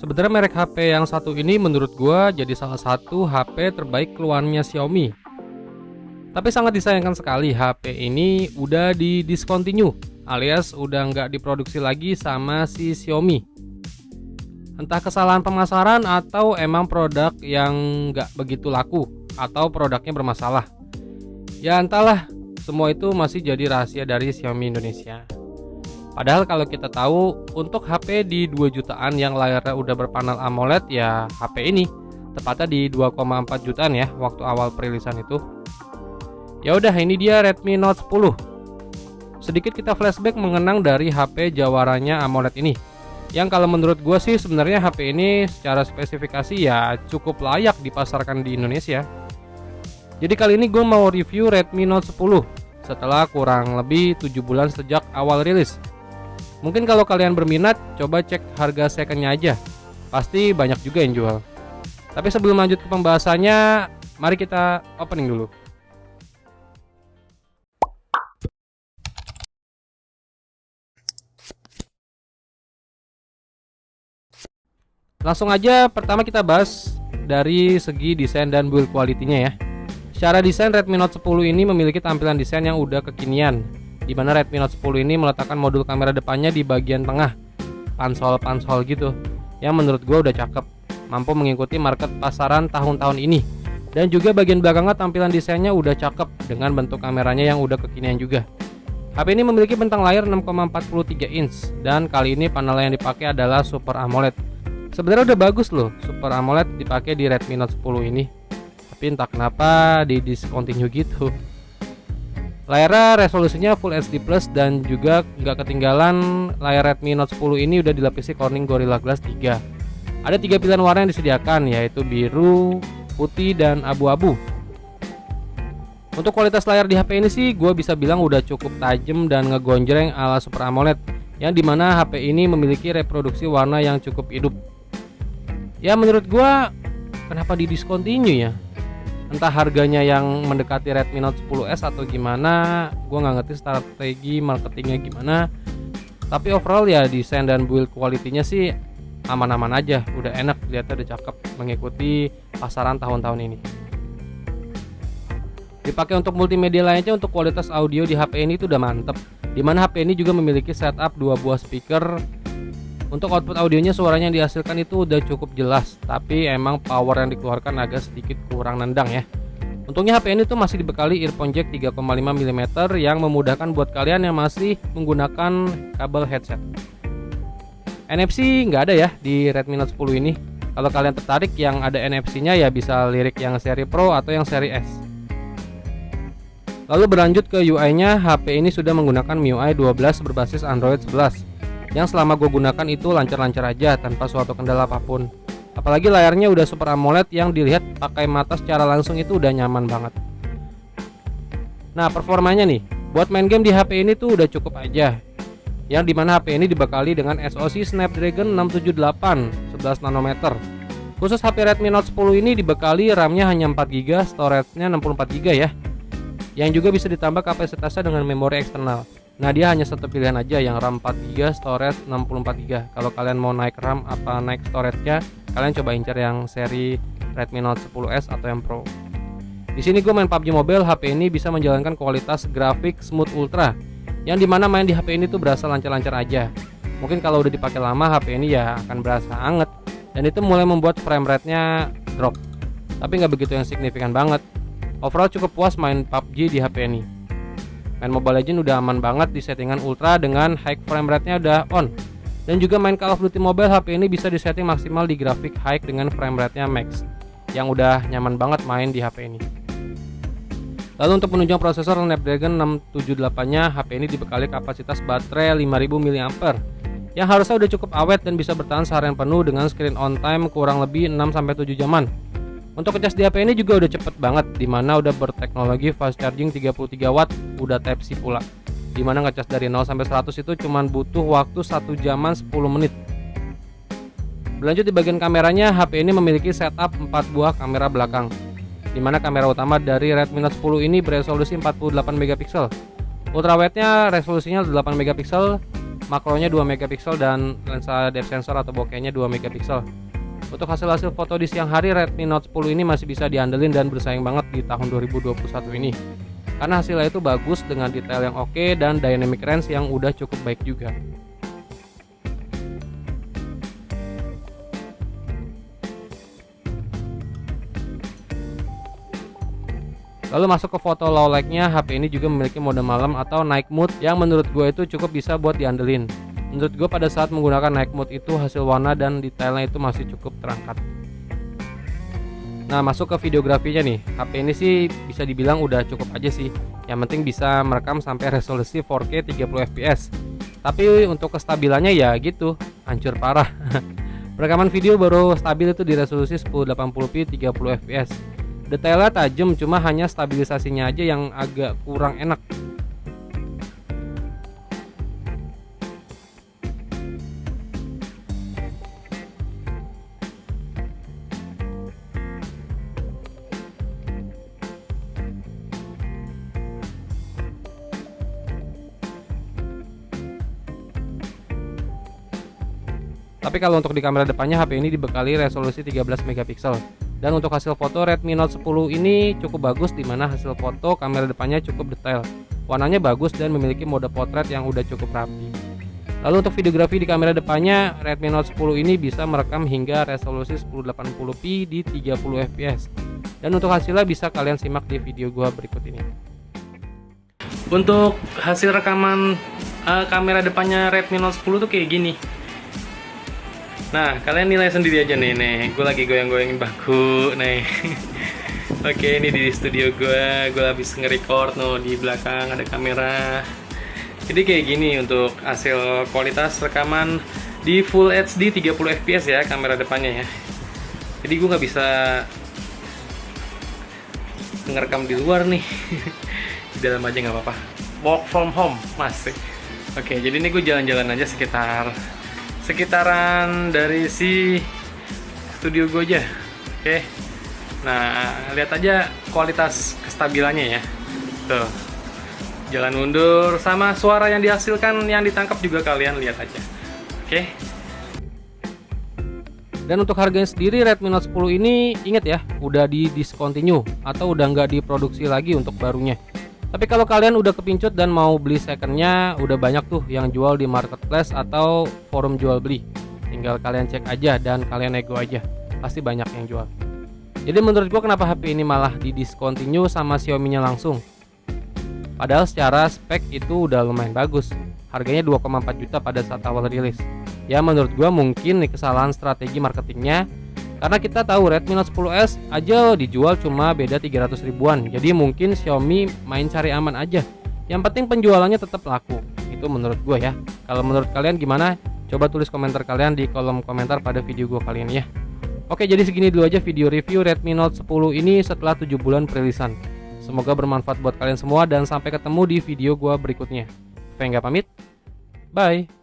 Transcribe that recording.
Sebenarnya merek HP yang satu ini menurut gua jadi salah satu HP terbaik keluarannya Xiaomi. Tapi sangat disayangkan sekali HP ini udah di discontinue, alias udah nggak diproduksi lagi sama si Xiaomi. Entah kesalahan pemasaran atau emang produk yang nggak begitu laku atau produknya bermasalah. Ya entahlah, semua itu masih jadi rahasia dari Xiaomi Indonesia. Padahal kalau kita tahu untuk HP di 2 jutaan yang layarnya udah berpanel AMOLED ya HP ini tepatnya di 2,4 jutaan ya waktu awal perilisan itu. Ya udah, ini dia Redmi Note 10. Sedikit kita flashback mengenang dari HP jawaranya AMOLED ini. Yang kalau menurut gue sih sebenarnya HP ini secara spesifikasi ya cukup layak dipasarkan di Indonesia. Jadi kali ini gue mau review Redmi Note 10 setelah kurang lebih 7 bulan sejak awal rilis. Mungkin kalau kalian berminat, coba cek harga secondnya aja. Pasti banyak juga yang jual. Tapi sebelum lanjut ke pembahasannya, mari kita opening dulu. Langsung aja pertama kita bahas dari segi desain dan build quality-nya ya. Secara desain Redmi Note 10 ini memiliki tampilan desain yang udah kekinian, di mana Redmi Note 10 ini meletakkan modul kamera depannya di bagian tengah, pansol-pansol gitu, yang menurut gue udah cakep, mampu mengikuti market pasaran tahun-tahun ini. Dan juga bagian belakangnya tampilan desainnya udah cakep dengan bentuk kameranya yang udah kekinian juga. HP ini memiliki bentang layar 6,43 inch dan kali ini panel yang dipakai adalah Super AMOLED. Sebenarnya udah bagus loh Super AMOLED dipakai di Redmi Note 10 ini, tapi entah kenapa di discontinue gitu. Layarnya resolusinya Full HD Plus dan juga nggak ketinggalan layar Redmi Note 10 ini udah dilapisi Corning Gorilla Glass 3. Ada 3 pilihan warna yang disediakan, yaitu biru, putih, dan abu-abu. Untuk kualitas layar di HP ini sih gue bisa bilang udah cukup tajam dan ngegonjreng ala Super AMOLED, yang dimana HP ini memiliki reproduksi warna yang cukup hidup. Ya menurut gua kenapa di discontinue ya? Entah harganya yang mendekati Redmi Note 10s atau gimana, gua nggak ngerti strategi marketingnya gimana. Tapi overall ya desain dan build quality-nya sih aman-aman aja, udah enak, lihatnya udah cakep, mengikuti pasaran tahun-tahun ini. Dipakai untuk multimedia lainnya, untuk kualitas audio di HP ini itu udah mantep, dimana HP ini juga memiliki setup 2 buah speaker. Untuk output audionya suaranya yang dihasilkan itu udah cukup jelas, tapi emang power yang dikeluarkan agak sedikit kurang nendang ya. Untungnya HP ini tuh masih dibekali earphone jack 3,5 mm yang memudahkan buat kalian yang masih menggunakan kabel headset. NFC nggak ada ya di Redmi Note 10 ini. Kalau kalian tertarik yang ada NFC-nya ya bisa lirik yang seri Pro atau yang seri S. Lalu berlanjut ke UI-nya, HP ini sudah menggunakan MIUI 12 berbasis Android 11. Yang selama gue gunakan itu lancar-lancar aja tanpa suatu kendala apapun. Apalagi layarnya udah Super AMOLED yang dilihat pakai mata secara langsung itu udah nyaman banget. Nah performanya nih, buat main game di HP ini tuh udah cukup aja. Yang dimana HP ini dibekali dengan SoC Snapdragon 678 11 nanometer. Khusus HP Redmi Note 10 ini dibekali RAM-nya hanya 4GB, storage-nya 64GB ya. Yang juga bisa ditambah kapasitasnya dengan memori eksternal. Nah dia hanya satu pilihan aja yang RAM 4GB, storage 64GB. Kalau kalian mau naik RAM apa naik storage-nya, kalian coba incar yang seri Redmi Note 10s atau yang Pro. Di sini gue main PUBG Mobile, HP ini bisa menjalankan kualitas grafik Smooth Ultra, yang dimana main di HP ini tuh berasa lancar-lancar aja. Mungkin kalau udah dipakai lama HP ini ya akan berasa anget, dan itu mulai membuat frame rate-nya drop. Tapi nggak begitu yang signifikan banget. Overall cukup puas main PUBG di HP ini. Main Mobile Legends udah aman banget di settingan ultra dengan high frame rate-nya udah on. Dan juga main Call of Duty Mobile, HP ini bisa disetting maksimal di grafik high dengan frame rate-nya max, yang udah nyaman banget main di HP ini. Lalu untuk penunjang prosesor Snapdragon 678-nya, HP ini dibekali kapasitas baterai 5000 mAh yang harusnya udah cukup awet dan bisa bertahan seharian penuh dengan screen on time kurang lebih 6-7 jaman. Untuk ngecas di HP ini juga udah cepet banget, dimana udah berteknologi fast charging 33 watt, udah type C pula, dimana ngecas dari 0 sampai 100 itu cuman butuh waktu 1 jaman 10 menit. Berlanjut di bagian kameranya, HP ini memiliki setup 4 buah kamera belakang, dimana kamera utama dari Redmi Note 10 ini beresolusi 48 megapiksel. Ultrawide-nya resolusinya 8 megapiksel, makronya 2 megapiksel dan lensa depth sensor atau bokehnya 2 megapiksel. Untuk hasil-hasil foto di siang hari, Redmi Note 10 ini masih bisa diandelin dan bersaing banget di tahun 2021 ini. Karena hasilnya itu bagus dengan detail yang oke dan dynamic range yang udah cukup baik juga. Lalu masuk ke foto low light-nya, HP ini juga memiliki mode malam atau night mode yang menurut gue itu cukup bisa buat diandelin. Menurut gue pada saat menggunakan night mode itu hasil warna dan detailnya itu masih cukup terangkat. Nah, masuk ke videografinya nih. HP ini sih bisa dibilang udah cukup aja sih. Yang penting bisa merekam sampai resolusi 4K 30 fps. Tapi untuk kestabilannya ya gitu, hancur parah. Perekaman video baru stabil itu di resolusi 1080p 30 fps. Detailnya tajam, cuma hanya stabilisasinya aja yang agak kurang enak. Tapi kalau untuk di kamera depannya, HP ini dibekali resolusi 13 megapiksel. Dan untuk hasil foto, Redmi Note 10 ini cukup bagus, dimana hasil foto kamera depannya cukup detail. Warnanya bagus dan memiliki mode potret yang udah cukup rapi. Lalu untuk videografi di kamera depannya, Redmi Note 10 ini bisa merekam hingga resolusi 1080p di 30 fps. Dan untuk hasilnya bisa kalian simak di video gua berikut ini. Untuk hasil rekaman kamera depannya Redmi Note 10 tuh kayak gini. Nah, kalian nilai sendiri aja nih. Gue lagi goyang-goyangin baku nih. Oke, ini di studio gue habis nge-record. Di belakang ada kamera. Jadi kayak gini untuk hasil kualitas rekaman di Full HD 30 fps ya kamera depannya ya. Jadi gue nggak bisa ngerekam di luar nih. Di dalam aja nggak apa-apa. Work from home masih. Oke, jadi ini gue jalan-jalan aja sekitaran dari si studio gue aja. Oke. Nah, lihat aja kualitas kestabilannya ya. Tuh. Jalan mundur sama suara yang dihasilkan yang ditangkap juga kalian lihat aja. Oke. Dan untuk harganya sendiri, Redmi Note 10 ini ingat ya, udah di discontinue atau udah nggak diproduksi lagi untuk barunya. Tapi kalau kalian udah kepincut dan mau beli secondnya, udah banyak tuh yang jual di marketplace atau forum jual beli. Tinggal kalian cek aja dan kalian nego aja, pasti banyak yang jual. Jadi menurut gua kenapa HP ini malah di discontinue sama Xiaomi-nya langsung? Padahal secara spek itu udah lumayan bagus. Harganya 2,4 juta pada saat awal rilis. Ya menurut gua mungkin nih kesalahan strategi marketingnya. Karena kita tahu Redmi Note 10s aja dijual cuma beda 300 ribuan. Jadi mungkin Xiaomi main cari aman aja. Yang penting penjualannya tetap laku. Itu menurut gue ya. Kalau menurut kalian gimana? Coba tulis komentar kalian di kolom komentar pada video gue kali ini ya. Oke, jadi segini dulu aja video review Redmi Note 10 ini setelah 7 bulan perilisan. Semoga bermanfaat buat kalian semua dan sampai ketemu di video gue berikutnya. Vengga pamit. Bye.